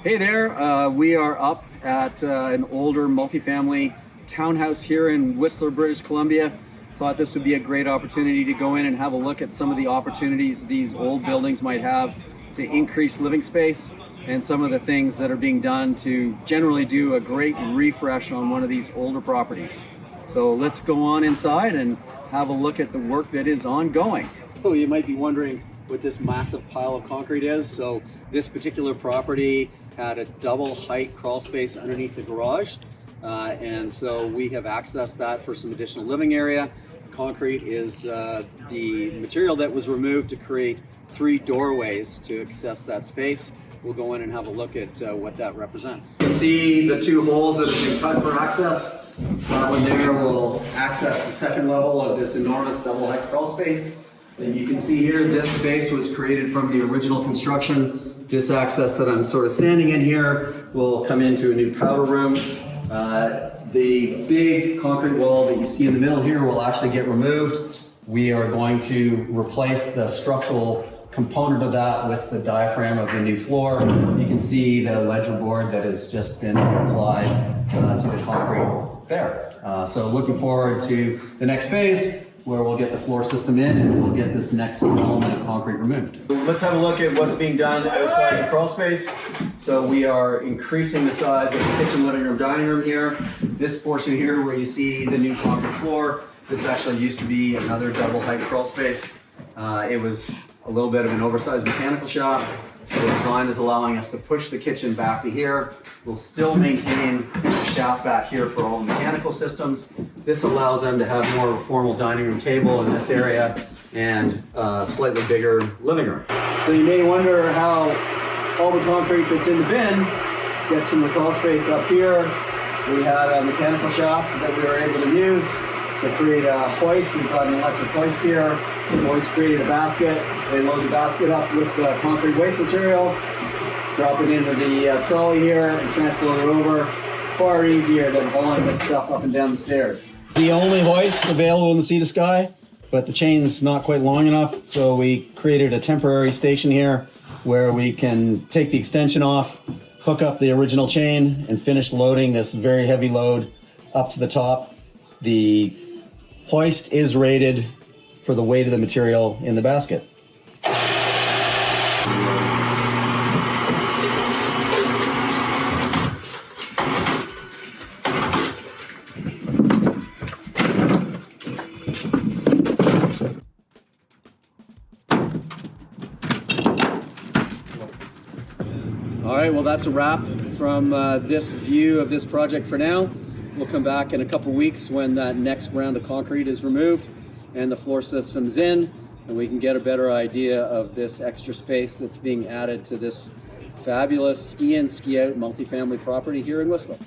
Hey there, we are up at an older multifamily townhouse here in Whistler, British Columbia. Thought this would be a great opportunity to go in and have a look at some of the opportunities these old buildings might have to increase living space and some of the things that are being done to generally do a great refresh on one of these older properties. So let's go on inside and have a look at the work that is ongoing. So you might be wondering what this massive pile of concrete is. So this particular property had a double height crawl space underneath the garage. And so we have accessed that for some additional living area. Concrete is the material that was removed to create 3 doorways to access that space. We'll go in and have a look at what that represents. You can see the 2 holes that have been cut for access. That one there will access the 2nd level of this enormous double height crawl space. And you can see here, this space was created from the original construction. This access that I'm sort of standing in here will come into a new powder room. The big concrete wall that you see in the middle here will actually get removed. We are going to replace the structural component of that with the diaphragm of the new floor. You can see the ledger board that has just been applied to the concrete there. So looking forward to the next phase, where we'll get the floor system in and we'll get this next element of concrete removed. Let's have a look at what's being done outside the crawl space. So we are increasing the size of the kitchen, living room, dining room here. This portion here where you see the new concrete floor, this actually used to be another double height crawl space. It was a little bit of an oversized mechanical shop. So the design is allowing us to push the kitchen back to here. We'll still maintain the shaft back here for all the mechanical systems. This allows them to have more of a formal dining room table in this area and a slightly bigger living room. So you may wonder how all the concrete that's in the bin gets from the crawl space up here. We had a mechanical shaft that we were able to use to create a hoist. We've got an electric hoist here. The hoist created a basket. They load the basket up with the concrete waste material, drop it into the trolley here, and transport it over. Far easier than hauling this stuff up and down the stairs. The only hoist available in the Sea to Sky, but the chain's not quite long enough, so we created a temporary station here where we can take the extension off, hook up the original chain, and finish loading this very heavy load up to the top. The hoist is rated for the weight of the material in the basket. All right, well, that's a wrap from this view of this project for now. We'll come back in a couple weeks when that next round of concrete is removed and the floor system's in, and we can get a better idea of this extra space that's being added to this fabulous ski in, ski out multifamily property here in Whistler.